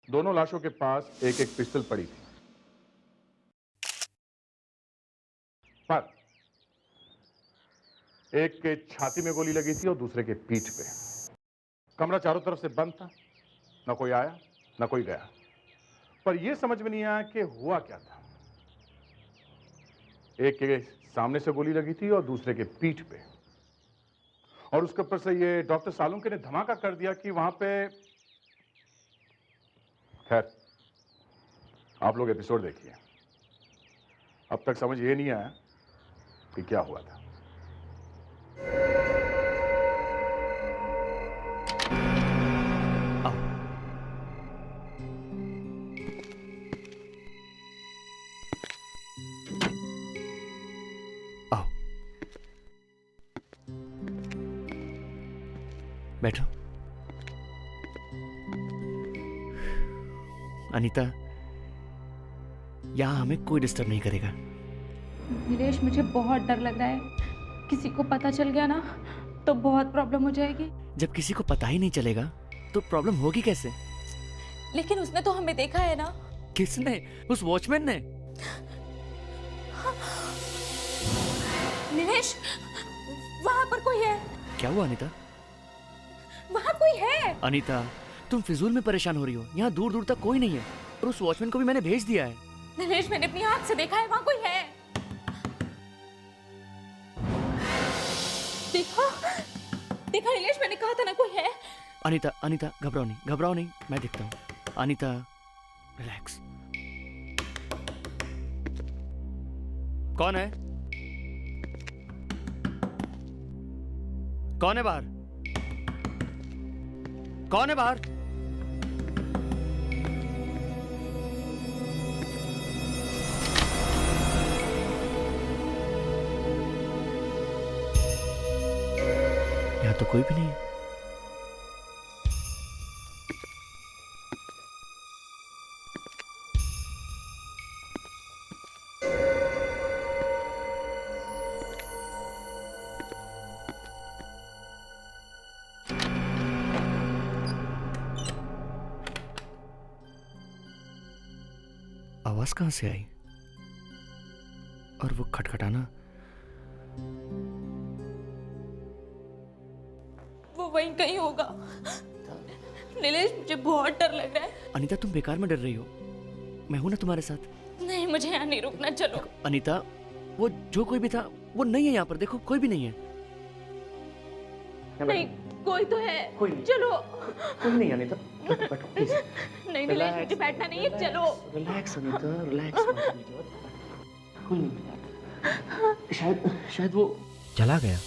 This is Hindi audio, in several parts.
दोनों लाशों के पास एक एक पिस्टल पड़ी थी, पर एक के छाती में गोली लगी थी और दूसरे के पीठ पे। कमरा चारों तरफ से बंद था, ना कोई आया ना कोई गया, पर यह समझ में नहीं आया कि हुआ क्या था। एक के सामने से गोली लगी थी और दूसरे के पीठ पे, और उसके ऊपर से ये डॉक्टर सालुंके ने धमाका कर दिया कि वहां पे। खैर, आप लोग एपिसोड देखिए, अब तक समझ ये नहीं आया कि क्या हुआ था। आओ, बैठो। अनीता, यहां हमें कोई डिस्टर्ब नहीं करेगा। नीलेश, मुझे बहुत डर लग रहा है। किसी को पता चल गया ना तो बहुत प्रॉब्लम हो जाएगी। जब किसी को पता ही नहीं चलेगा तो प्रॉब्लम होगी कैसे? लेकिन उसने तो हमें देखा है ना। किसने? उस वॉचमैन ने। नीलेश, वहां पर कोई है। क्या हुआ अनीता? वहां कोई है। अनीता, तुम फिजूल में परेशान हो रही हो। यहाँ दूर दूर तक कोई नहीं है, और उस वॉचमैन को भी मैंने भेज दिया है। नीलेश, मैंने अपनी आंख से देखा है, वहां कोई है। देखा देखा नीलेश, मैंने कहा था ना कोई है। अनीता, अनीता, घबराओ नहीं, मैं देखता हूँ। अनीता, रिलैक्स। कौन है? कौन है बाहर? कौन है बाहर? यहां तो कोई भी नहीं है। आवाज कहां से आई? और वो खटखटाना? वो वहीं कहीं होगा। नीलेश, मुझे बहुत डर लग रहा है। अनीता, तुम बेकार में डर रही हो। मैं हूं ना तुम्हारे साथ। नहीं, मुझे यहाँ नहीं रुकना, चलो। अनीता, वो जो कोई भी था वो नहीं है यहाँ पर। देखो, कोई भी नहीं है। नहीं, कोई तो है। कोई नहीं। चलो। कोई नहीं अनीता, बैठो प्लीज। नहीं नीलेश, मुझे बैठना नहीं है, चलो। Relax Anita, relax. कोई नहीं। शायद वो चला गया।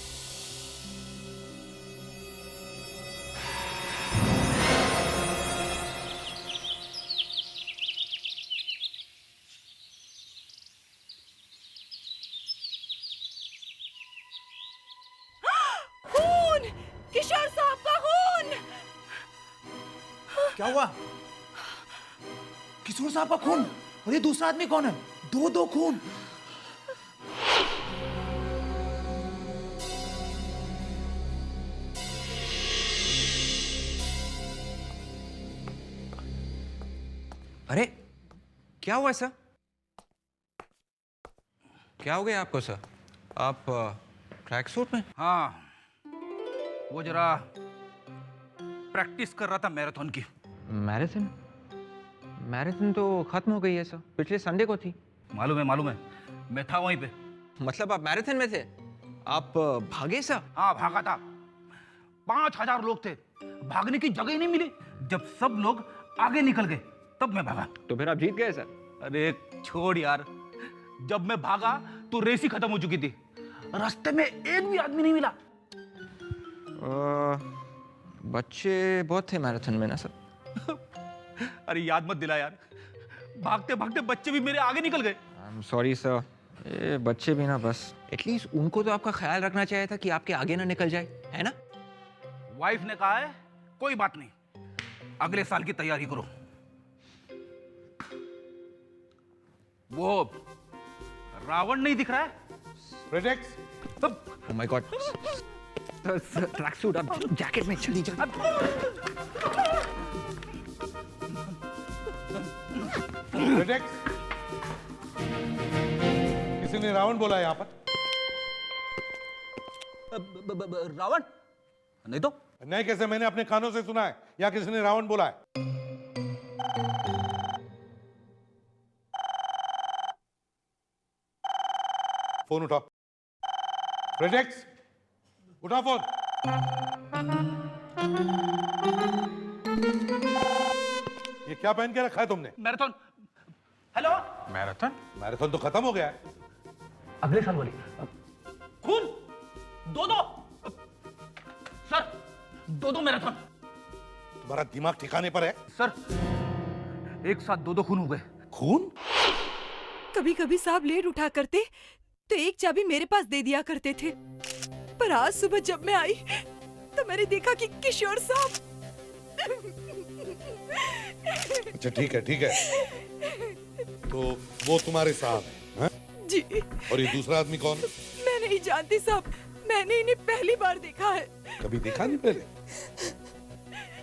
खून! किशोर साहब का खून! क्या हुआ? किशोर साहब का खून? और ये दूसरा आदमी कौन है? दो खून। अरे क्या हुआ सर? क्या हो गया आपको सर? आप ट्रैक सूट में? हाँ, वो जरा प्रैक्टिस कर रहा था मैराथन की। मैराथन? मैराथन तो खत्म हो गई है सर, पिछले संडे को थी। मालूम है, मैं था वहीं पे। मतलब आप मैराथन में थे? आप भागे सर? हाँ, भागा था। 5000 लोग थे, भागने की जगह ही नहीं मिली। जब सब लोग आगे निकल गए तब मैं भागा। तो फिर आप जीत गए सर? अरे छोड़ यार, जब मैं भागा तो रेस ही खत्म हो चुकी थी। रास्ते में एक भी आदमी नहीं मिला। बच्चे बहुत थे मैराथन में ना सर? अरे याद मत दिला यार, भागते भागते बच्चे भी मेरे आगे निकल गए। I am sorry sir. ये बच्चे भी ना, बस एटलीस्ट उनको तो आपका ख्याल रखना चाहिए था कि आपके आगे ना निकल जाए, है ना? वाइफ ने कहा है कोई बात नहीं, अगले साल की तैयारी करो। वो रावण नहीं दिख रहा है? Projects. Oh my God. Track suit, आप जैकेट में चली जाओ। प्रोजेक्ट किसी ने रावण बोला यहाँ पर? रावण नहीं तो। नहीं कैसे? मैंने अपने कानों से सुना है या किसी ने रावण बोला है? फोन उठाओ। प्रोजेक्ट उठाओ फोन। ये क्या पहन के रखा है तुमने? मैराथन। हेलो। मैराथन? मैराथन तो खत्म हो गया है। अगले साल वाली। खून दो दो सर, दो मैराथन। तुम्हारा दिमाग ठिकाने पर है? सर एक साथ दो खून हो गए। खून? कभी कभी साहब लेट उठा करते तो एक चाबी मेरे पास दे दिया करते थे, पर आज सुबह जब मैं आई तो मैंने देखा कि किशोर साहब। अच्छा ठीक है ठीक है, तो वो तुम्हारे साहब हैं? जी। और ये दूसरा आदमी कौन है? मैं नहीं जानती साहब, मैंने इन्हें पहली बार देखा है। कभी देखा नहीं पहले?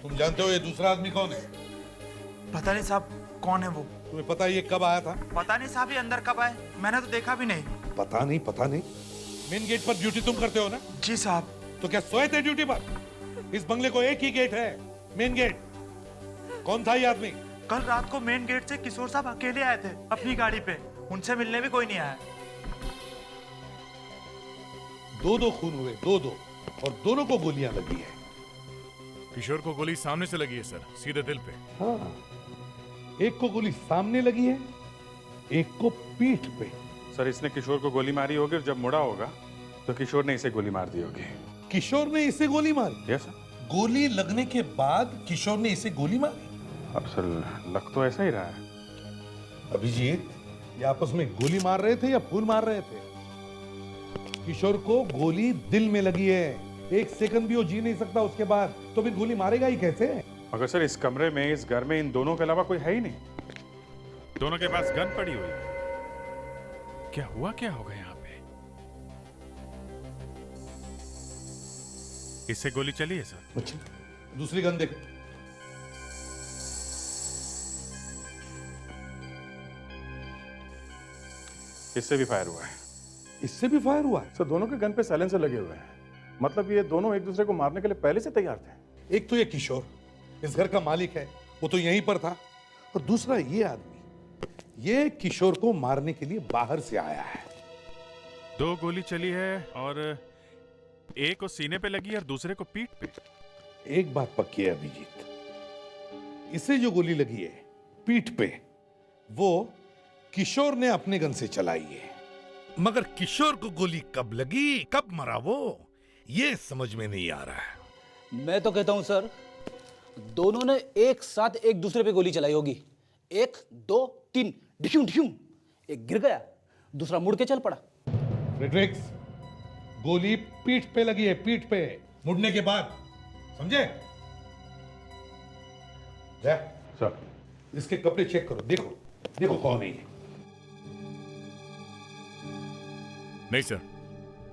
तुम जानते हो ये दूसरा आदमी कौन है? पता नहीं साहब कौन है वो। तुम्हें पता है ये कब आया था? पता नहीं साहब, ये अंदर कब आए, मैंने तो देखा भी नहीं। पता नहीं। मेन गेट पर ड्यूटी तुम करते हो ना? जी साहब। तो क्या सोए थे ड्यूटी पर? इस बंगले को एक ही गेट है, मेन गेट। कौन था ये आदमी? कल रात को मेन गेट से किशोर साहब अकेले आए थे अपनी गाड़ी पे, उनसे मिलने भी कोई नहीं आया। दो खून हुए, दो और दोनों को गोलियां लगी है। किशोर को गोली सामने से लगी है सर, सीधे दिल पे। हाँ, एक को गोली सामने लगी है, एक को पीठ पे। सर इसने किशोर को गोली मारी होगी और जब मुड़ा होगा तो किशोर ने इसे गोली मार दी होगी। किशोर ने इसे गोली मारी? Yes sir. गोली लगने के बाद किशोर ने इसे गोली मारी? अब सर लग तो ऐसा ही रहा है। अभिजीत, ये आपस में गोली मार रहे थे या फूल मार रहे थे? किशोर को गोली दिल में लगी है, एक सेकंड भी वो जी नहीं सकता उसके बाद, तो फिर गोली मारेगा ही कैसे? मगर सर इस कमरे में, इस घर में इन दोनों के अलावा कोई है ही नहीं। दोनों के पास गन पड़ी हुई है। क्या होगा यहाँ पे? इससे गोली चली है सर। अच्छा, दूसरी गन देखो। इससे भी फायर हुआ है। इससे भी फायर हुआ है? सर दोनों के गन पे साइलेंसर लगे हुए हैं, मतलब ये दोनों एक दूसरे को मारने के लिए पहले से तैयार थे। एक तो ये किशोर इस घर का मालिक है, वो तो यहीं पर था, और दूसरा ये आदमी, ये किशोर को मारने के लिए बाहर से आया है। दो गोली चली है और एक को सीने पे लगी और दूसरे को पीठ पे। एक बात पक्की है अभिजीत, इसे जो गोली लगी है पीठ पे, वो किशोर ने अपने गन से चलाई है। मगर किशोर को गोली कब लगी, कब मरा वो, ये समझ में नहीं आ रहा है। मैं तो कहता हूं सर, दोनों ने एक साथ एक दूसरे पे गोली चलाई होगी। 1 2 3 ढिशूं ढिशूं, एक गिर गया, दूसरा मुड़ के चल पड़ा। रेड्रिक्स, गोली पीठ पे लगी है, पीठ पे, मुड़ने के बाद, समझे? सर इसके कपड़े चेक करो, देखो कौन है ये। नहीं सर,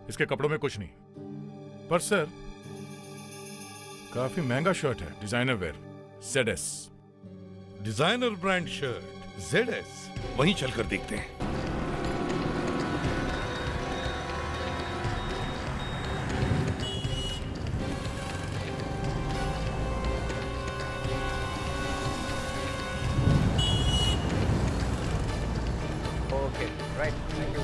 इसके कपड़ों में कुछ नहीं, पर सर काफी महंगा शर्ट है, designer wear, ZS। Designer brand shirt, ZS, वहीं चलकर देखते हैं। Okay right, thank you.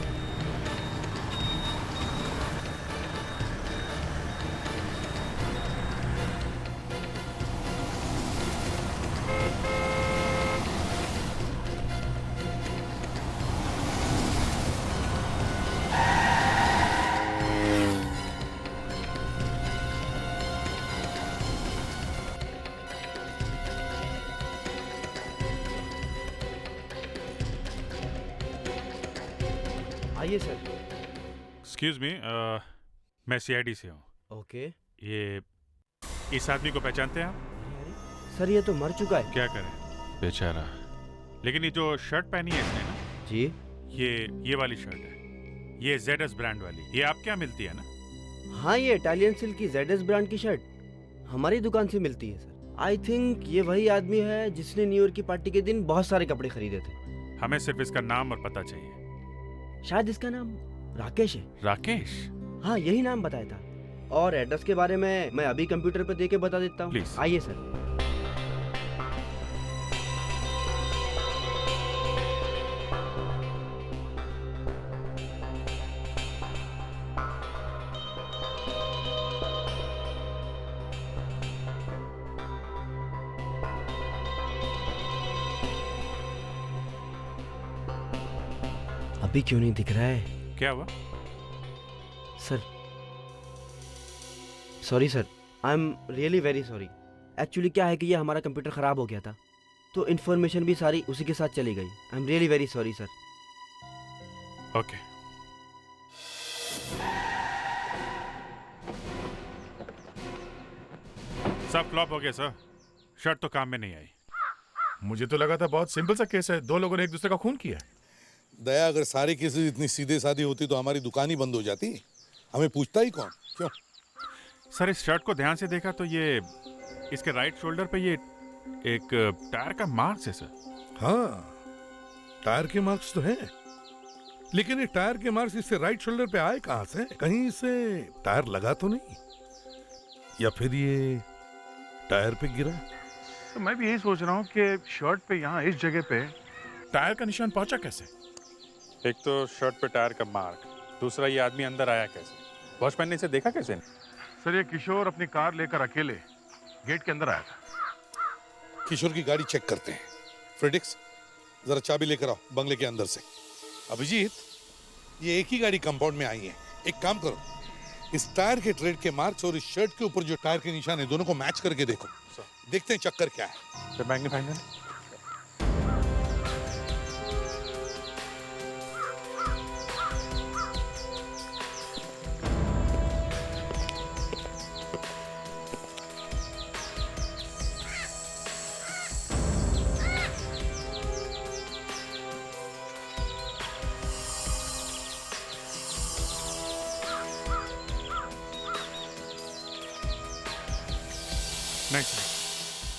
आइए सर। एक्सक्यूज मी, मैं CID से हूँ। ओके। ये इस आदमी को पहचानते हैं आप? सर ये तो मर चुका है। क्या करें बेचारा, लेकिन ये जो शर्ट पहनी है इसने ना जी, ये वाली शर्ट है, ये ZS ब्रांड वाली, ये आपके यहाँ मिलती है ना? हाँ ये इटालियन सिल्क की ZS ब्रांड की शर्ट हमारी दुकान से मिलती है सर। आई थिंक ये वही आदमी है जिसने न्यू ईयर की पार्टी के दिन बहुत सारे कपड़े खरीदे थे। हमें सिर्फ इसका नाम और पता चाहिए। शायद इसका नाम राकेश है। राकेश? हाँ, यही नाम बताया था। और एड्रेस के बारे में मैं अभी कंप्यूटर पे देके बता देता हूँ। प्लीज। आइए सर। अभी क्यों नहीं दिख रहा है? क्या हुआ? Sir sorry sir, I am really very sorry. Actually क्या है कि ये हमारा कंप्यूटर ख़राब हो गया था, तो इन्फॉर्मेशन भी सारी उसी के साथ चली गई। I am really very sorry sir. Okay. सब फ्लॉप हो गया सर। शर्ट तो काम में नहीं आई। मुझे तो लगा था बहुत सिंपल सा केस है, दो लोगों ने एक दूसरे का खून किया। दया, अगर सारे केसेस इतनी सीधे साधी होती तो हमारी दुकान ही बंद हो जाती। हमें पूछता ही कौन? क्यों? सर इस शर्ट को ध्यान से देखा तो ये इसके राइट शोल्डर पे ये एक टायर का मार्क्स है सर। हाँ, टायर के मार्क्स तो हैं, लेकिन ये टायर के मार्क्स इससे राइट शोल्डर पे आए कहां से? कहीं इसे टायर लगा तो नहीं, या फिर ये टायर पे गिरा? तो मैं भी यही सोच रहा हूँ कि शर्ट पे यहाँ इस जगह पे टायर का निशान पहुंचा कैसे? एक तो शर्ट पे टायर का मार्क, दूसरा ये आदमी अंदर आया कैसे? वॉचमैन ने इसे देखा कैसे? सर ये किशोर अपनी कार लेकर अकेले गेट के अंदर आया था। किशोर की गाड़ी चेक करते हैं। फ्रेडिक्स, जरा चाबी लेकर आओ बंगले के अंदर से। अभिजीत, ये एक ही गाड़ी कंपाउंड में आई है। एक काम करो, इस टायर के ट्रेड के मार्क्स और इस शर्ट के ऊपर जो टायर के निशान है दोनों को मैच करके देखो। देखते हैं चक्कर क्या है। मैग्नीफाइंग नहीं,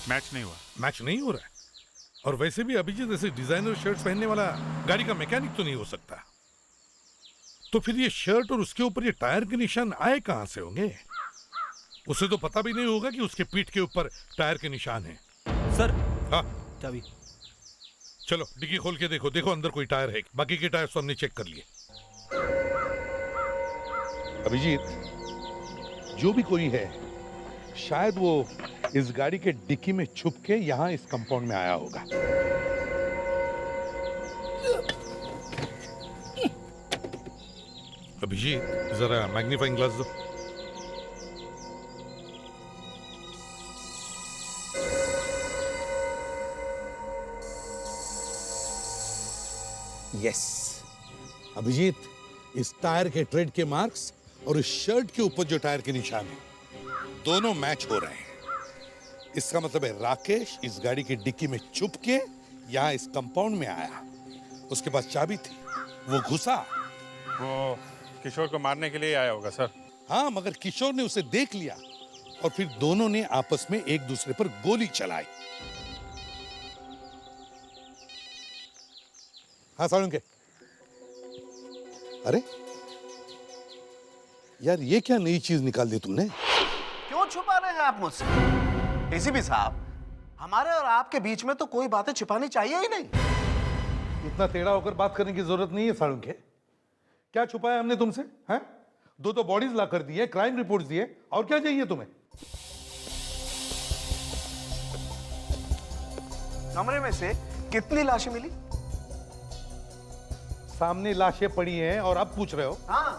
मैच नहीं हुआ। मैच नहीं हो रहा है। और वैसे भी अभिजीत ऐसे डिजाइनर शर्ट्स पहनने वाला गाड़ी का मैकेनिक तो नहीं हो सकता। तो फिर ये शर्ट और उसके ऊपर ये टायर के निशान आए कहां से होंगे? उसे तो पता भी नहीं होगा कि उसके पीठ के ऊपर टायर के निशान हैं। सर। हाँ, चाबी। चलो डिग्गी खोल के देखो, देखो अंदर कोई टायर है। बाकी के टायर तो हमने चेक कर लिए। अभिजीत, जो भी कोई है शायद वो इस गाड़ी के डिक्की में छुप के यहां इस कंपाउंड में आया होगा। अभिजीत, जरा मैग्नीफाइंग ग्लास दो। यस अभिजीत, इस टायर के ट्रेड के मार्क्स और इस शर्ट के ऊपर जो टायर के निशान है दोनों मैच हो रहे हैं। इसका मतलब है राकेश इस गाड़ी की डिक्की में छुप के यहां इस कंपाउंड में आया। उसके पास चाबी थी, वो घुसा। वो किशोर को मारने के लिए आया होगा सर। हाँ, मगर किशोर ने उसे देख लिया और फिर दोनों ने आपस में एक दूसरे पर गोली चलाई। हाँ सालुंके, अरे यार ये क्या नई चीज निकाल दी तुमने? क्यों छुपा रहे हैं आप मुझसे? डीसीपी साहब, हमारे और आपके बीच में तो कोई बातें छिपानी चाहिए ही नहीं। इतना टेढ़ा होकर बात करने की जरूरत नहीं है सालुंके। क्या छुपाया हमने तुमसे? हैं? दो तो बॉडीज ला कर दिए, क्राइम रिपोर्ट्स दिए, और क्या चाहिए तुम्हें? कमरे में से कितनी लाशें मिली? सामने लाशें पड़ी हैं और अब पूछ रहे हो? हाँ,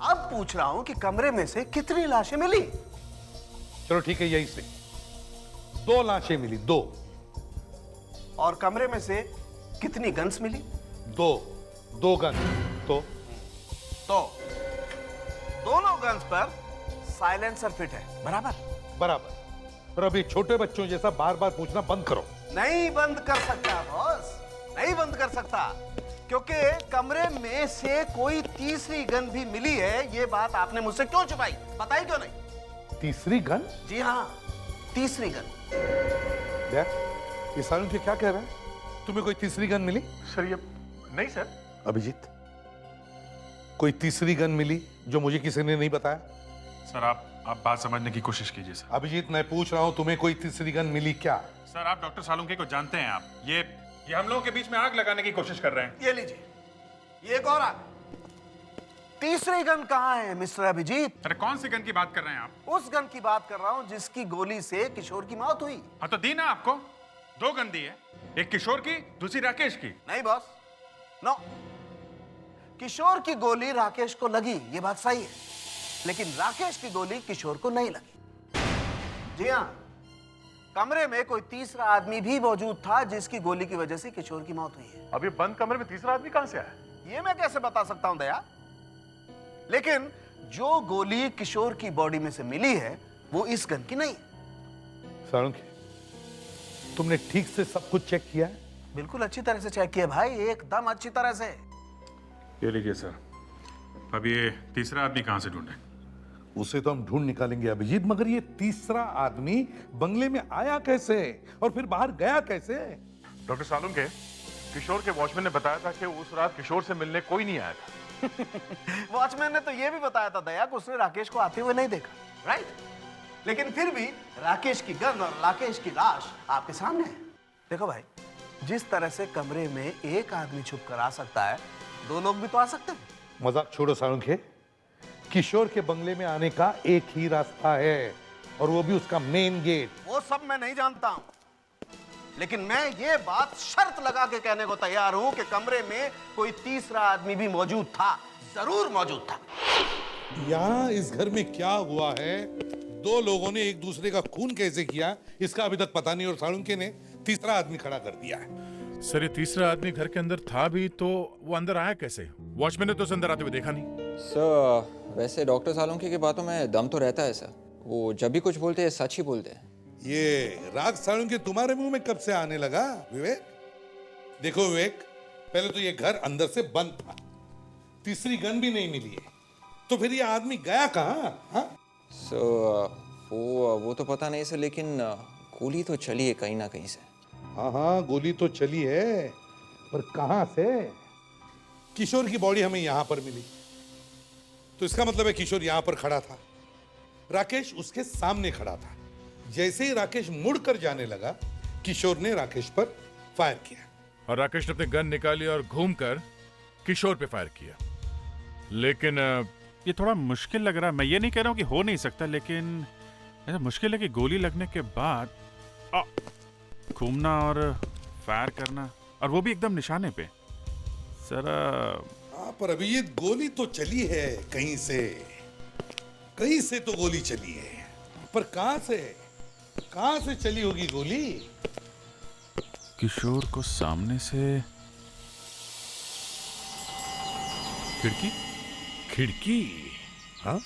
अब पूछ रहा हूं कि कमरे में से कितनी लाशें मिली? चलो ठीक है, यही से 2 लाशें मिली, 2। और कमरे में से कितनी गन्स मिली? 2 गन। तो दोनों गन्स पर साइलेंसर फिट है, बराबर? बराबर। और अभी छोटे बच्चों जैसा बार बार पूछना बंद करो। नहीं बंद कर सकता बॉस, नहीं बंद कर सकता, क्योंकि कमरे में से कोई तीसरी गन भी मिली है। ये बात आपने मुझसे क्यों छुपाई? बताई क्यों नहीं? तीसरी गन? जी हाँ, तीसरी गन। देख, ये सालुंके क्या कह रहा है? तुम्हें कोई तीसरी गन मिली? सर ये नहीं सर। अभिजीत, कोई तीसरी गन मिली जो मुझे किसी ने नहीं बताया? सर आप बात समझने की कोशिश कीजिए सर। अभिजीत, मैं पूछ रहा हूं तुम्हें कोई तीसरी गन मिली क्या? सर आप डॉक्टर सालुंके को जानते हैं आप। ये हम लोगों के बीच में आग लगाने की कोशिश कर रहे हैं। ये लीजिए, ये एक और आग। तीसरी गन कहाँ है मिस्टर अभिजीत? अरे कौन सी गन की बात कर रहे हैं आप? उस गन की बात कर रहा हूं जिसकी गोली से किशोर की मौत हुई। हाँ तो दी ना आपको, 2 गन दी है, एक किशोर की, दूसरी राकेश की। नहीं बॉस, नो। किशोर की गोली राकेश को लगी, ये बात सही है, लेकिन राकेश की गोली किशोर को नहीं लगी। जी हाँ, कमरे में कोई तीसरा आदमी भी मौजूद था जिसकी गोली की वजह से किशोर की मौत हुई है। अभी बंद कमरे में तीसरा आदमी कहां से आया? ये मैं कैसे बता सकता हूं दया, लेकिन जो गोली किशोर की बॉडी में से मिली है वो इस गन की नहीं है। सालुंके, तुमने ठीक से सब कुछ चेक किया है? बिल्कुल अच्छी तरह से चेक किया भाई, एकदम अच्छी तरह से। ये लीजिए सर। अब ये तीसरा आदमी कहां से ढूंढें? उसे तो हम ढूंढ निकालेंगे अभिजीत, मगर ये तीसरा आदमी बंगले में आया कैसे और फिर बाहर गया कैसे? डॉक्टर सालुंके, किशोर के वॉचमैन ने बताया था कि उस रात किशोर से मिलने कोई नहीं आया था। वॉचमैन ने तो यह भी बताया था दया कि उसने राकेश को आते हुए नहीं देखा, राइट? लेकिन फिर भी राकेश की गन और राकेश की लाश आपके सामने है। देखो भाई, जिस तरह से कमरे में एक आदमी छुप कर आ सकता है, 2 लोग भी तो आ सकते हैं। मजाक छोड़ो सालुंके, किशोर के बंगले में आने का एक ही रास्ता है और वो भी उसका मेन गेट। वो सब मैं नहीं जानता हूं, लेकिन मैं ये बात शर्त लगा के कहने को तैयार हूं कि कमरे में कोई तीसरा आदमी भी मौजूद था, जरूर मौजूद था। यहाँ इस घर में क्या हुआ है, 2 लोगों ने एक दूसरे का खून कैसे किया, इसका अभी तक पता नहीं, और सालुंके ने तीसरा आदमी खड़ा कर दिया है। सर ये तीसरा आदमी घर के अंदर था भी तो वो अंदर आया कैसे? वॉचमैन ने तो उसे अंदर आते हुए देखा नहीं। सर वैसे डॉक्टर सालुंके की बातों में दम तो रहता है सर, वो जब भी कुछ बोलते हैं सच ही बोलते हैं। ये राग सालुंके तुम्हारे मुंह में कब से आने लगा विवेक? देखो विवेक, पहले तो ये घर अंदर से बंद था, तीसरी गन भी नहीं मिली है, तो फिर ये आदमी गया कहाँ? हाँ? वो तो पता नहीं सर, लेकिन गोली तो चली है कहीं ना कहीं से। हाँ, गोली तो चली है, पर कहां से? किशोर की बॉडी हमें यहां पर मिली, तो इसका मतलब है किशोर यहां पर खड़ा था, राकेश उसके सामने खड़ा था। जैसे ही राकेश मुड़कर जाने लगा, किशोर ने राकेश पर फायर किया और राकेश ने अपनी गन निकाली और घूमकर किशोर पे फायर किया। लेकिन ये थोड़ा मुश्किल लग रहा है। मैं ये नहीं कह रहा हूं कि हो नहीं सकता, लेकिन ऐसा मुश्किल है कि गोली लगने के बाद घूमना और फायर करना, और वो भी एकदम निशाने पे। सर पर अभी ये गोली तो चली है कहीं से तो गोली चली है, पर कहां से चली होगी गोली? किशोर को सामने से खिड़की। हाँ,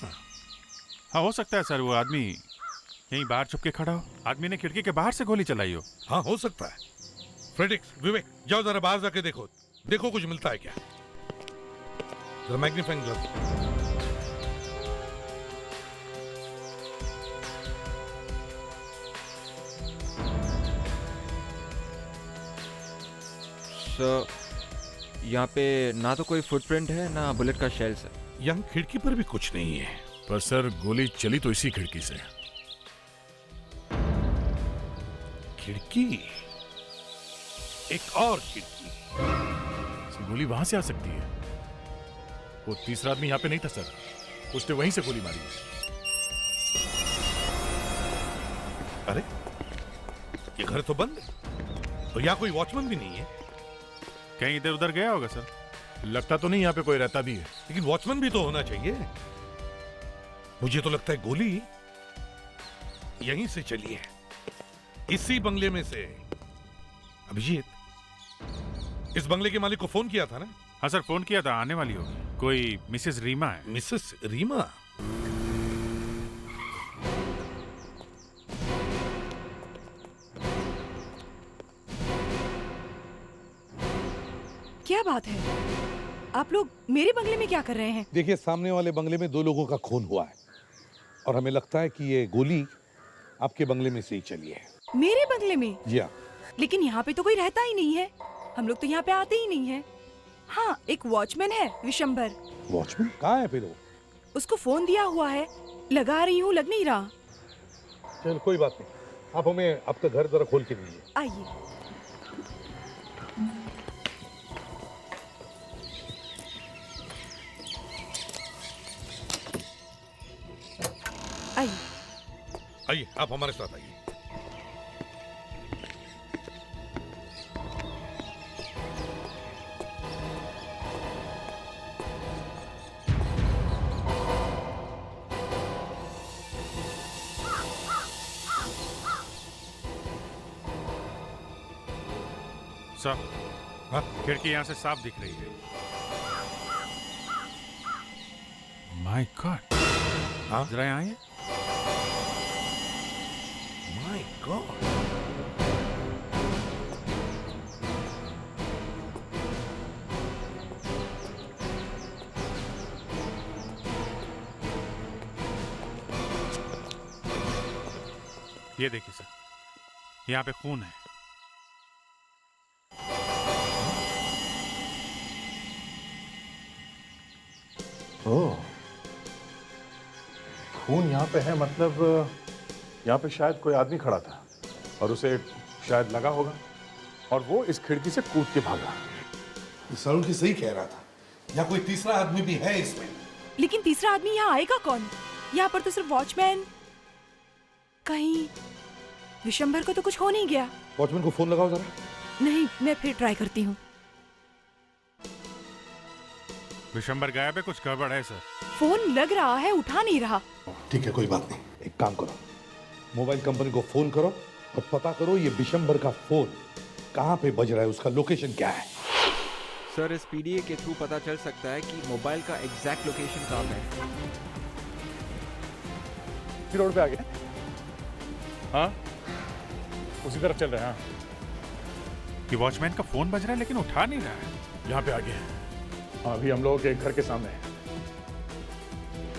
हो सकता है सर, वो आदमी यहीं बाहर छुप के खड़ा हो, आदमी ने खिड़की के बाहर से गोली चलाई हो। हाँ, हो सकता है। फ्रेडिक्स, विवेक, जाओ जरा बाहर जाके देखो कुछ मिलता है क्या। जरा मैग्नीफाइंग ग्लास। सर यहाँ पे ना तो कोई फुटप्रिंट है ना बुलेट का शेल्स है। यहाँ खिड़की पर भी कुछ नहीं है। पर सर गोली चली तो इसी खिड़की से। खिड़की, एक और खिड़की। गोली वहां से आ सकती है। वो तीसरा आदमी यहाँ पे नहीं था सर, उसने वहीं से गोली मारी है। अरे ये घर तो बंद है, तो यहाँ कोई वॉचमैन भी नहीं है। कहीं इधर उधर गया होगा सर, लगता तो नहीं यहाँ पे कोई रहता भी है। लेकिन वॉचमैन भी तो होना चाहिए। मुझे तो लगता है गोली यहीं से चली है, इसी बंगले में से। अभिजीत, इस बंगले के मालिक को फोन किया था ना? हाँ सर, फोन किया था, आने वाली होगी। कोई मिसेस रीमा है। मिसेस रीमा? क्या बात है, आप लोग मेरे बंगले में क्या कर रहे हैं? देखिए, सामने वाले बंगले में 2 लोगों का खून हुआ है और हमें लगता है कि ये गोली आपके बंगले में से ही चली है। मेरे बंगले में? जी हाँ, लेकिन यहाँ पे तो कोई रहता ही नहीं है। हम लोग तो यहाँ पे आते ही नहीं है। हाँ, एक वॉचमैन है विशंबर। वॉचमैन कहाँ है फिर वो? उसको फोन दिया हुआ है, लगा रही हूँ, लग नहीं रहा। चल कोई बात नहीं, आप हमें आपका घर जरा खोल के दीजिए। आइए। आइए। आइए, आप हमारे साथ आइए। सर, हाँ? खिड़की यहाँ से साफ दिख रही है। माय गॉड, हाँ? जरा यहाँ आइए। माय गॉड, ये देखिए सर, यहाँ पे खून है। ओह, खून यहाँ पे है, मतलब यहाँ पे शायद कोई आदमी खड़ा था और उसे शायद लगा होगा और वो इस खिड़की से कूद के भागा। सरुण की सही कह रहा था, या कोई तीसरा आदमी भी है इसमें। लेकिन तीसरा आदमी यहाँ आएगा कौन? यहाँ पर तो सिर्फ वॉचमैन। कहीं विशंबर को तो कुछ हो नहीं गया? वॉचमैन को फोन लगाओ जरा। नहीं, मैं फिर ट्राई करती हूँ। विशंबर गायब है, कुछ गड़बड़ है सर। फोन लग रहा है, उठा नहीं रहा। ठीक है, कोई बात नहीं, एक काम करो, मोबाइल कंपनी को फोन करो और पता करो ये बिशंबर का फोन कहाँ पे बज रहा है, उसका लोकेशन क्या है। सर, इस पीडीए के थ्रू पता चल सकता है कि मोबाइल का एग्जैक्ट लोकेशन कहाँ है। रोड पे आ गए? हाँ, उसी तरफ चल रहे हैं। हाँ, कि वॉचमैन का फोन बज रहा है लेकिन उठा नहीं रहा है। यहाँ पे आ गए हैं। हाँ, अभी हम लोगों के घर के सामने है।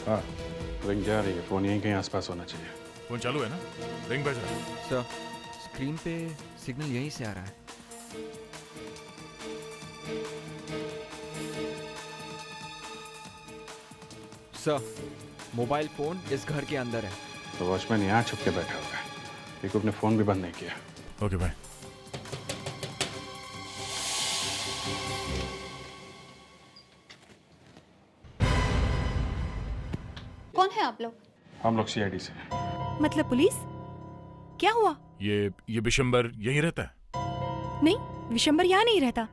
हाँ, रिंग जा रही है, फोन यहीं कहीं आसपास होना चाहिए। फोन चालू है ना? रिंग बज रहा है। सर, स्क्रीन पे सिग्नल यहीं से आ रहा है। सर, मोबाइल फोन इस घर के अंदर है। तो वॉचमैन यहाँ छुप के बैठा हुआ है, क्योंकि अपने फोन भी बंद नहीं किया। ओके भाई। कौन है आप लोग? हम लोग सीआईडी से। मतलब पुलिस? क्या हुआ? ये बिशंबर यहीं रहता है? नहीं, विशंबर यहाँ नहीं रहता।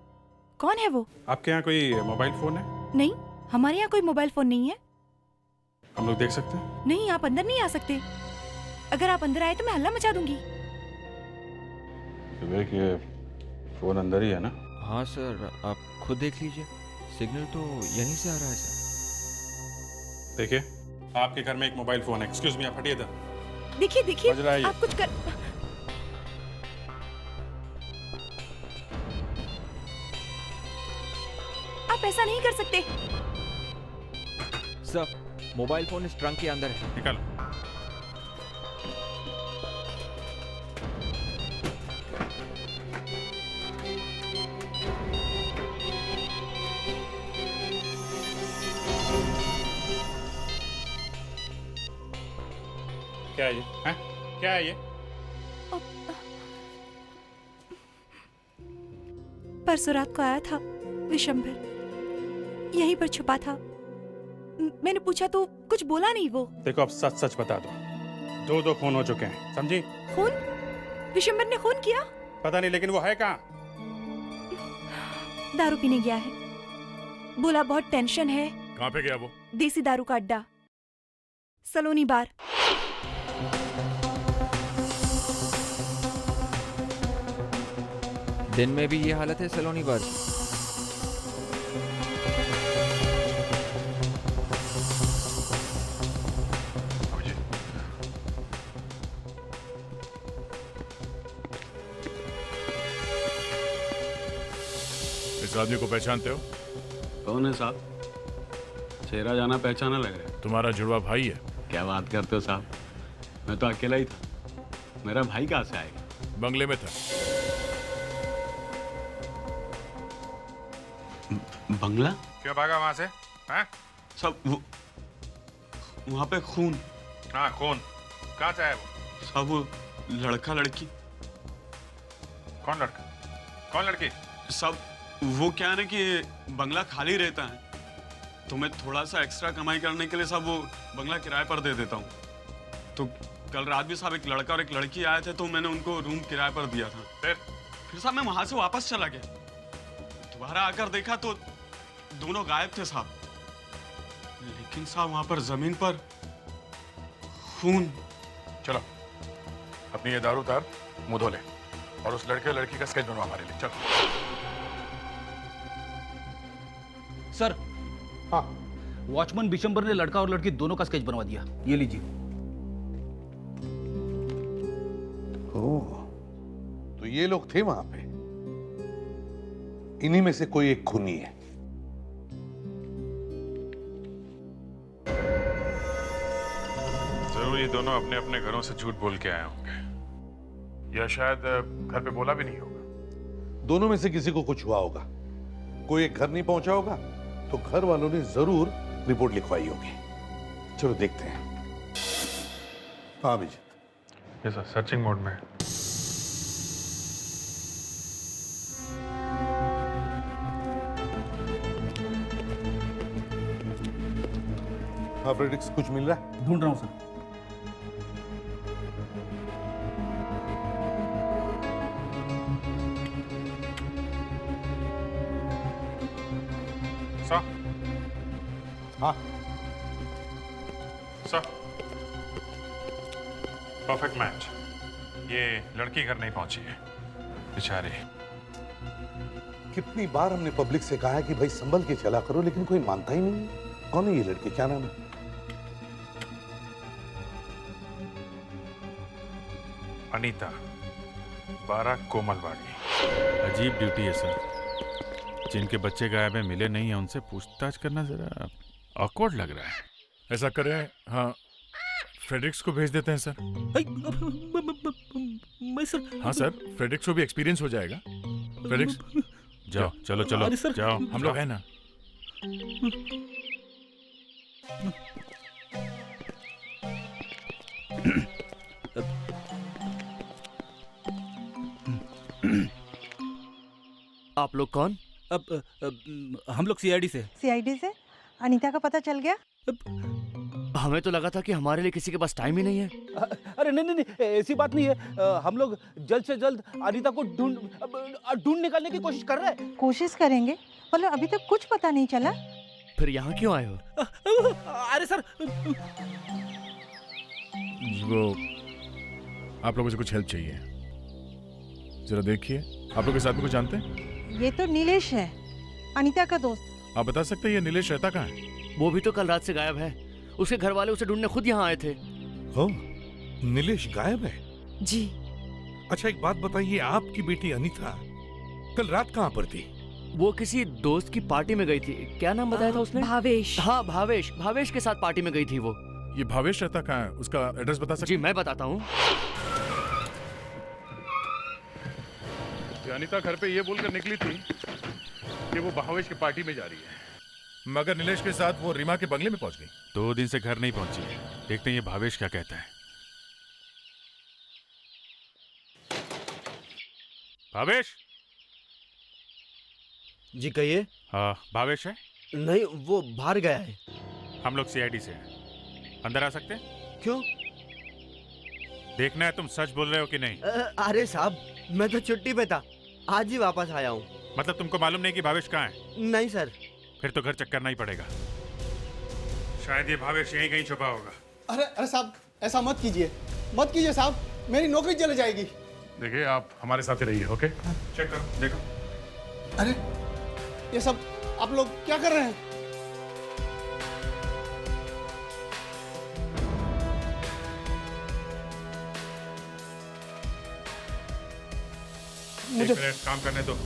कौन है वो? आपके यहाँ कोई मोबाइल फोन है? नहीं, हमारे यहाँ कोई मोबाइल फोन नहीं है। हम लोग देख सकते हैं? नहीं, आप अंदर नहीं आ सकते। अगर आप अंदर आए तो मैं हल्ला मचा दूंगी। विवेक, ये फोन अंदर ही है ना? हाँ सर, आप खुद देख लीजिए, सिग्नल तो यहीं से आ रहा है सर। देखिए, आपके घर में एक मोबाइल फोन है। एक्सक्यूज मी, आप हटिए इधर। देखिए देखिए, बज रहा है ये। आप कुछ कर। आप ऐसा नहीं कर सकते। सर, मोबाइल फोन इस ट्रंक के अंदर है। निकालो। क्या है ये? हैं? क्या है ये? परसों रात को आया था विशंबर, यहीं पर छुपा था। मैंने पूछा तो कुछ बोला नहीं वो। देखो, अब सच सच बता दो, दो खून हो चुके हैं, समझी? खून? विशंबर ने खून किया? पता नहीं, लेकिन वो है कहाँ? दारू पीने गया है, बोला बहुत टेंशन है। कहाँ पे गया वो? देसी दारू का अड्डा, सलोनी बार। दिन में भी ये हालत है सलोनी बार। इस आदमी को पहचानते हो? कौन है साहब? चेहरा जाना पहचाना लग रहा है। तुम्हारा जुड़वा भाई है। क्या बात करते हो साहब, मैं तो अकेला ही था। मेरा भाई कहाँ से आएगा? बंगले में था। बंगला? क्यों भागा वहां से? हैं? सब वो वहाँ पे खून। हाँ खून। कहाँ से आया वो? सब वो लड़का लड़की। कौन लड़का? कौन लड़की? सब वो क्या है ना कि बंगला खाली रहता है तो मैं थोड़ा सा एक्स्ट्रा कमाई करने के लिए सब वो बंगला किराए पर दे देता हूँ। तो कल रात भी साहब एक लड़का और एक लड़की आए थे तो मैंने उनको रूम किराए पर दिया था। फिर साहब मैं वहां से वापस चला गया, दोबारा आकर देखा तो दोनों गायब थे साहब। लेकिन साहब वहां पर जमीन पर खून। चलो अपनी ये दारू उतार, मुंह धो ले और उस लड़के लड़की का स्केच बनवा हमारे लिए। चलो। सर। हाँ। वॉचमैन बिशंबर ने लड़का और लड़की दोनों का स्केच बनवा दिया, ये लीजिए। ओह, तो ये लोग थे वहां पे। इन्हीं में से कोई एक खूनी है। जरूर ये दोनों अपने अपने घरों से झूठ बोल के आए होंगे, या शायद घर पे बोला भी नहीं होगा। दोनों में से किसी को कुछ हुआ होगा। कोई एक घर नहीं पहुंचा होगा तो घर वालों ने जरूर रिपोर्ट लिखवाई होगी। चलो देखते हैं। हाँ अभिजीत। ये सर सर्चिंग मोड में। हाँ फ्रेडिक्स, कुछ मिल रहा है? ढूंढ रहा हूं सर। सर। हाँ सर, परफेक्ट मैच। ये लड़की घर नहीं पहुंची है बेचारी। कितनी बार हमने पब्लिक से कहा है कि भाई संभल के चला करो, लेकिन कोई मानता ही नहीं है। कौन है ये लड़के, क्या नाम है? अनीता, 12 कोमलवाड़ी। अजीब ड्यूटी है सर। जिनके बच्चे गायब हैं, मिले नहीं हैं, उनसे पूछताछ करना जरा ऑकवर्ड लग रहा है। ऐसा करें, हाँ फ्रेडरिक्स को भेज देते हैं सर। मैं सर। हाँ सर, फ्रेडरिक्स को भी एक्सपीरियंस हो जाएगा। फ्रेडरिक्स जाओ, चलो चलो अरे सर, जाओ, हम लोग हैं ना। आप लोग कौन? हम लोग सीआईडी से। सीआईडी से? अनीता का पता चल गया? हमें तो लगा था कि हमारे लिए किसी के पास टाइम ही नहीं है। अरे नहीं नहीं नहीं, ऐसी बात नहीं है। हम लोग जल्द से जल्द अनीता को ढूंढ निकालने की कोशिश कर रहे हैं। कोशिश करेंगे, मतलब अभी तक कुछ पता नहीं चला। फिर यहाँ क्यों आए हो? अरे सर, वो आप लोगों से कुछ हेल्प चाहिए, जरा देखिए। आप लोग इस आदमी को जानते हैं? ये तो नीलेश है, अनीता का दोस्त। आप बता सकते हैं ये नीलेश रहता कहाँ है? वो भी तो कल रात से गायब है। उसके घर वाले उसे ढूंढने खुद यहाँ आए थे। हो, नीलेश गायब है? जी। अच्छा एक बात बताइए, आपकी बेटी अनीता कल रात कहाँ पर थी? वो किसी दोस्त की पार्टी में गई थी। क्या नाम बताया था उसने? भावेश। हाँ भावेश, भावेश के साथ पार्टी में गई थी वो। ये भावेश रहता कहाँ है? उसका एड्रेस बता सकते? जी मैं बताता हूँ। अनीता घर पे ये बोलकर निकली थी कि वो भावेश की पार्टी में जा रही है, मगर नीलेश के साथ वो रीमा के बंगले में पहुंच गई। 2 दिन से घर नहीं पहुंची है। देखते हैं ये भावेश क्या कहता है। भावेश। जी कहिए। हाँ भावेश है? नहीं, वो बाहर गया है। हम लोग सीआईडी से हैं, अंदर आ सकते हैं? क्यों? देखना है तुम सच बोल रहे हो कि नहीं। अरे साहब, मैं तो छुट्टी पे था, आज ही वापस आया हूँ। मतलब तुमको मालूम नहीं कि भावेश कहाँ है? नहीं सर। फिर तो घर चेक करना ही पड़ेगा। शायद ये भावेश यहीं कहीं छुपा होगा। अरे साहब, ऐसा मत कीजिए, मत कीजिए साहब, मेरी नौकरी चली जाएगी। देखिए आप हमारे साथ ही रहिए, ओके? चेक करो, देखो। अरे ये सब आप लोग क्या कर रहे हैं? मुझे 1 मिनट काम करने दो।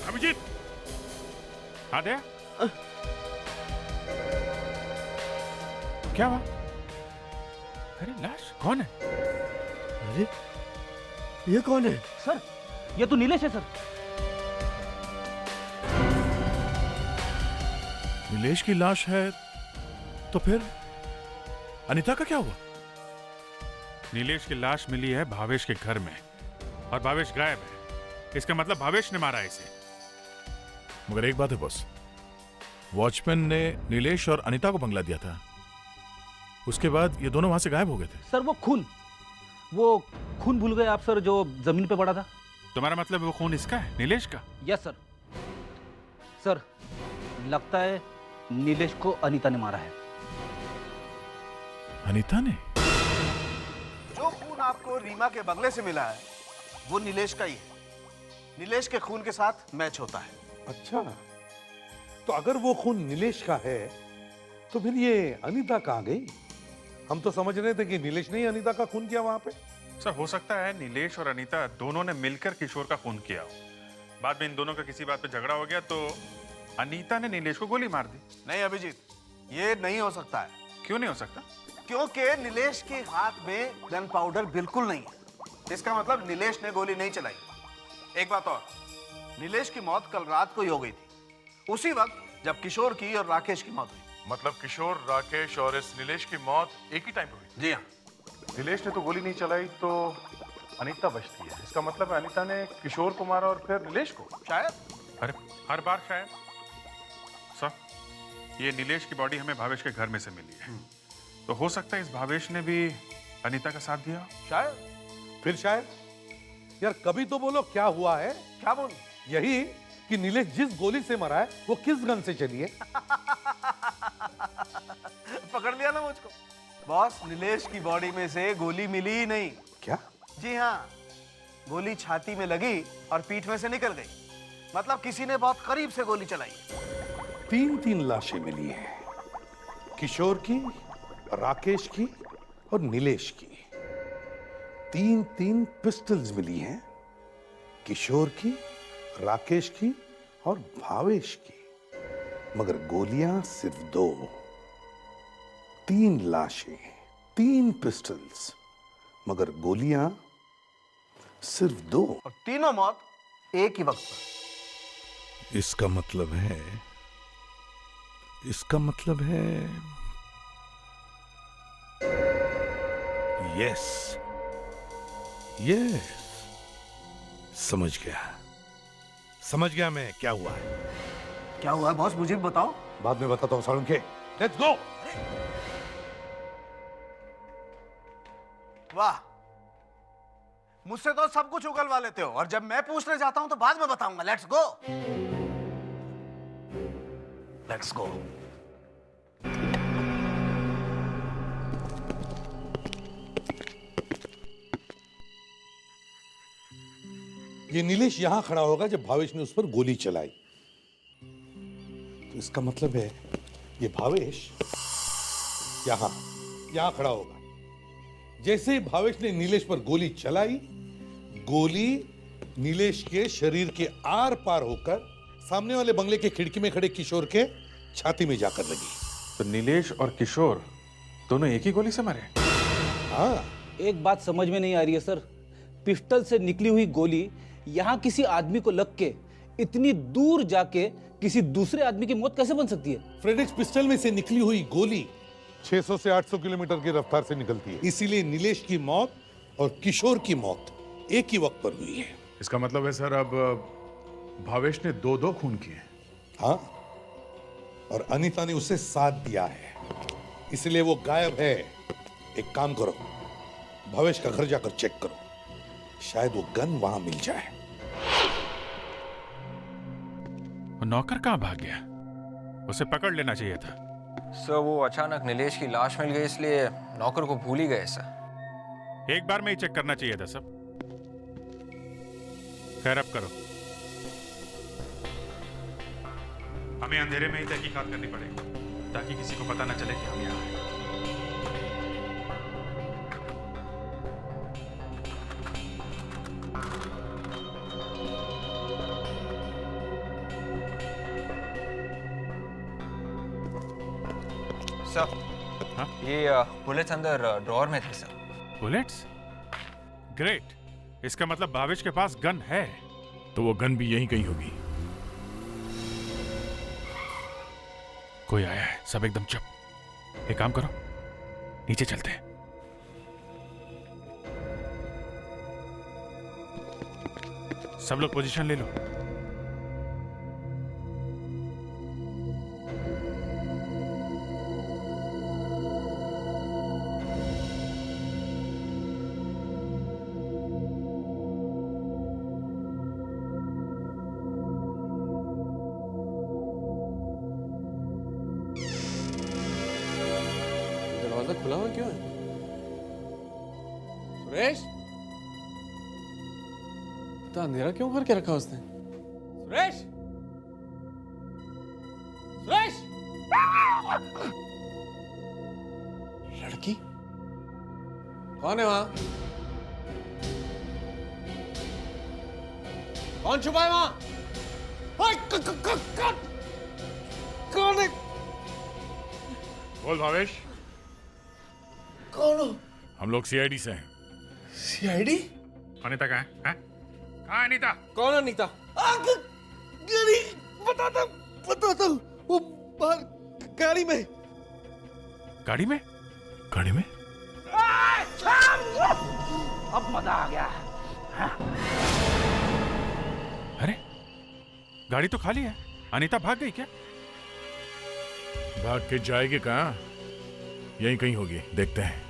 अभिजीत, हाँ दया, क्या हुआ? अरे लाश कौन है? अरे ये कौन है? सर ये तो नीलेश है सर। नीलेश की लाश है तो फिर अनीता का क्या हुआ? नीलेश की लाश मिली है भावेश के घर में और भावेश गायब है। इसका मतलब भावेश ने मारा है इसे। मगर एक बात है बॉस, वॉचमैन ने नीलेश और अनीता को बंगला दिया था, उसके बाद ये दोनों वहां से गायब हो गए थे। सर वो खून भूल गए आप सर, जो जमीन पे पड़ा था। तुम्हारा मतलब वो खून इसका है, नीलेश का? Yes sir. सर लगता है नीलेश को अनीता ने मारा है। अनीता ने? जो खून आपको रीमा के बंगले से मिला है वो नीलेश का ही है। नीलेश के खून के साथ मैच होता है। अच्छा, तो अगर वो खून नीलेश का है तो फिर ये अनीता कहाँ गई? हम तो समझ रहे थे कि नीलेश ने ही अनीता का खून किया वहां पे। सर हो सकता है नीलेश और अनीता दोनों ने मिलकर किशोर का खून किया हो। बाद में इन दोनों का किसी बात पे झगड़ा हो गया तो अनीता ने नीलेश को गोली मार दी। नहीं अभिजीत, ये नहीं हो सकता है। क्यों नहीं हो सकता? क्योंकि नीलेश के हाथ में गन पाउडर बिल्कुल नहीं है। इसका मतलब नीलेश ने गोली नहीं चलाई। एक बात और, नीलेश की मौत कल रात को ही हो गई थी, उसी वक्त जब किशोर की और राकेश की मौत हुई। मतलब किशोर, राकेश और इस नीलेश की मौत एक ही टाइम पे हुई? जी हाँ। नीलेश ने तो गोली नहीं चलाई तो अनीता बचती है। इसका मतलब है अनीता ने किशोर को मारा और फिर नीलेश को? शायद। अरे हर बार शायद। सर ये नीलेश की बॉडी हमें भावेश के घर में से मिली है, तो हो सकता है इस भावेश ने भी अनीता का साथ दिया। शायद। फिर शायद। यार कभी तो बोलो क्या हुआ है? क्या बोल? यही कि नीलेश जिस गोली से मरा है वो किस गन से चली है। पकड़ लिया ना मुझको। बॉस, नीलेश की बॉडी में से गोली मिली ही नहीं। क्या? जी हाँ, गोली छाती में लगी और पीठ में से निकल गई। मतलब किसी ने बहुत करीब से गोली चलाई। 3 लाशें मिली हैं, किशोर की, राकेश की और नीलेश की। 3 पिस्टल्स मिली हैं, किशोर की, राकेश की और भावेश की। मगर गोलियां सिर्फ 2। 3 लाशें, 3 पिस्टल्स, मगर गोलियां सिर्फ 2। और तीनों मौत एक ही वक्त पर। इसका मतलब है यस समझ गया मैं क्या हुआ है। क्या हुआ है बॉस, मुझे भी बताओ। बाद में बताता हूं सालुंखे। Let's go. वाह, मुझसे तो सब कुछ उगलवा लेते हो और जब मैं पूछने जाता हूं तो बाद में बताऊंगा। Let's go. Let's go. ये नीलेश यहां खड़ा होगा जब भावेश ने उस पर गोली चलाई, तो इसका मतलब है ये भावेश यहां खड़ा होगा। जैसे ही भावेश ने नीलेश पर गोली चलाई, गोली नीलेश के शरीर के आर पार होकर सामने वाले बंगले के खिड़की में खड़े किशोर के छाती में जाकर लगी। तो नीलेश और किशोर दोनों एक ही गोली से मरे? हाँ। एक बात समझ में नहीं आ रही है सर, पिस्टल से निकली हुई गोली यहाँ किसी आदमी को लग के इतनी दूर जाके किसी दूसरे आदमी की मौत कैसे बन सकती है? फ्रेडेक्स पिस्टल में से निकली हुई गोली 600 से 800 किलोमीटर की रफ्तार से निकलती है। इसीलिए नीलेश की मौत और किशोर की मौत एक ही वक्त पर हुई है। इसका मतलब है सर अब भावेश ने 2 खून किए। हाँ, और अनीता ने उसे साथ दिया है, इसलिए वो गायब है। एक काम करो, भावेश का घर जाकर चेक करो, शायद वो गन वहां मिल जाए। नौकर कहां भाग गया? उसे पकड़ लेना चाहिए था। सर वो अचानक नीलेश की लाश मिल गई इसलिए नौकर को भूल ही गए सर। एक बार में ही चेक करना चाहिए था सब। खैर अब करो। हमें अंधेरे में ही तहकीकात करनी पड़ेगी ताकि किसी को पता न चले कि हम यहाँ हैं। सर हाँ? ये बुलेट्स अंदर ड्रॉअर में थे सर। बुलेट्स? ग्रेट, इसका मतलब भावेश के पास गन है। तो वो गन भी यहीं कहीं होगी। कोई आया है, सब एकदम चुप। एक काम करो, नीचे चलते हैं। सब लोग पोजीशन ले लो। दरवाजा खुला हुआ क्यों है? सुरेश, तो अंधेरा क्यों करके रखा उसने? सुरेश, सुरेश, लड़की कौन है वहां? कौन छुपा है वहां? कौन है? बोल भावेश। कौन हो? हम लोग सीआईडी से हैं। सीआईडी? अनीता कहाँ है? कहाँ है अनीता? कौन अनीता? बताता हूँ, वो बाहर गाड़ी में। गाड़ी में? गाड़ी में? अब मजा आ गया। अरे गाड़ी तो खाली है, अनीता भाग गई क्या? भाग के जाएगी कहाँ? यहीं कहीं होगी, देखते हैं।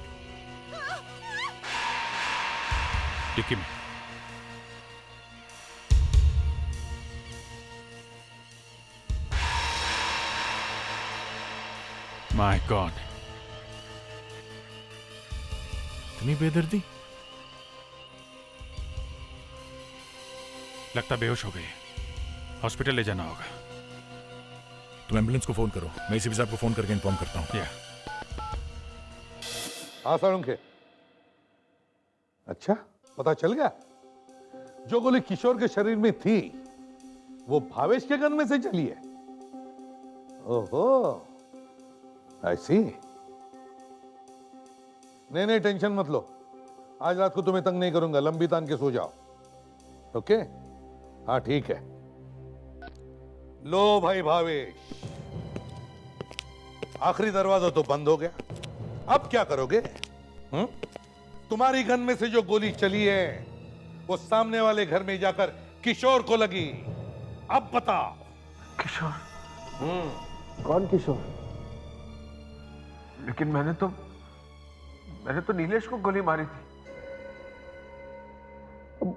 डिक्की में। माय गॉड, इतनी बेदर्दी। लगता बेहोश हो गई है, हॉस्पिटल ले जाना होगा। तुम एम्बुलेंस को फोन करो, मैं इसी साहब को फोन करके इन्फॉर्म करता हूँ। हाँ साळुंखे, अच्छा पता चल गया? जो गोली किशोर के शरीर में थी वो भावेश के गन में से चली है। ओहो, आई सी। नहीं टेंशन मत लो, आज रात को तुम्हें तंग नहीं करूंगा, लंबी तान के सो जाओ। ओके? हाँ ठीक है। लो भाई भावेश, आखिरी दरवाजा तो बंद हो गया, अब क्या करोगे? तुम्हारी गन में से जो गोली चली है वो सामने वाले घर में जाकर किशोर को लगी। अब बताओ। किशोर? कौन किशोर? लेकिन मैंने तो नीलेश को गोली मारी थी।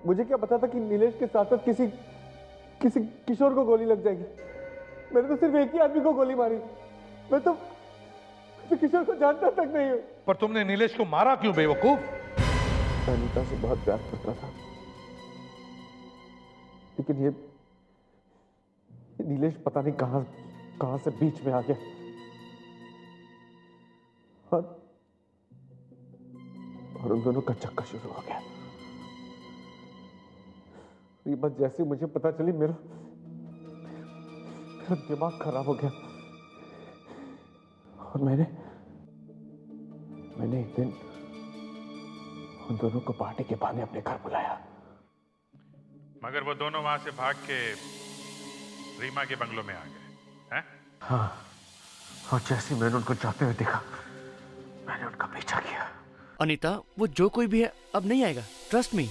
मुझे क्या पता था कि नीलेश के साथ साथ किसी किशोर को गोली लग जाएगी। मैंने तो सिर्फ एक ही आदमी को गोली मारी। मैं तो किशोर को जानता तक नहीं हूं। पर तुमने नीलेश को मारा क्यों बेवकूफ? मैं अनीता से बहुत प्यार करता था, लेकिन ये नीलेश पता नहीं कहां से बीच में आ गया और उन दोनों का चक्कर शुरू हो गया। ये बात जैसे मुझे पता चली, मेरा दिमाग खराब हो गया और मैंने एक दिन उन दोनों को पार्टी के बहाने अपने घर बुलाया। मगर वो दोनों वहां से भाग के रीमा के बंगलों में आ गए हैं? हाँ, और जैसे मैंने उनको जाते हुए देखा, मैंने उनका पीछा किया। अनीता, वो जो कोई भी है अब नहीं आएगा, ट्रस्ट मी।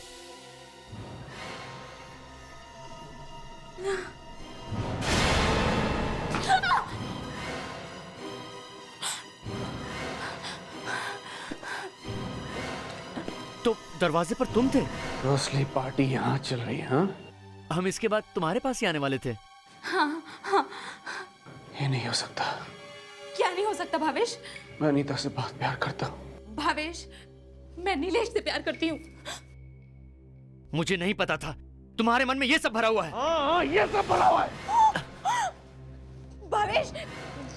तो दरवाजे पर तुम थे? रोसली पार्टी यहाँ चल रही है? हाँ? हम इसके बाद तुम्हारे पास ही आने वाले थे। हाँ हाँ। ये नहीं हो सकता। क्या नहीं हो सकता भावेश? मैं अनीता से बहुत प्यार करता हूँ। भावेश, मैं नीलेश से प्यार करती हूँ। मुझे नहीं पता था तुम्हारे मन में ये सब भरा हुआ है। हाँ, ये सब भरा हुआ है। भावेश,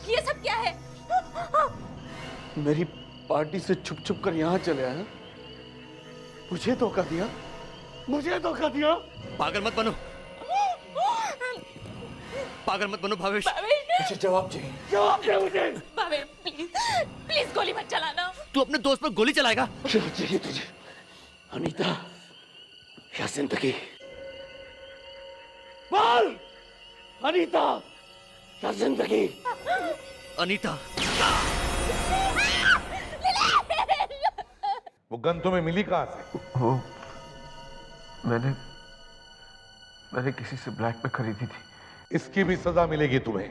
ये सब क्या है? मेरी पार्टी से छुप छुप कर यहाँ चले आए। मुझे धोखा दिया, मुझे धोखा दिया। पागल मत बनो, पागल मत बनो भावेश। भावेश, मुझे जवाब चाहिए, जवाब दे मुझे। भावेश प्लीज, प्लीज गोली मत चलाना। तू अपने दोस्त पर गोली चलाएगा? क्या चाहिए तुझे, अनीता या जिंदगी? बोल, अनीता या जिंदगी? अनीता। वो गन तुम्हें मिली कहां से? वो मैंने किसी से ब्लैक में खरीदी थी। इसकी भी सजा मिलेगी तुम्हें।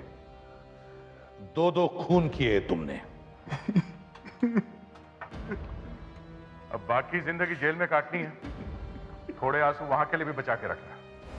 2-2 खून किए तुमने। अब बाकी जिंदगी जेल में काटनी है, थोड़े आंसू वहां के लिए भी बचा के रखना।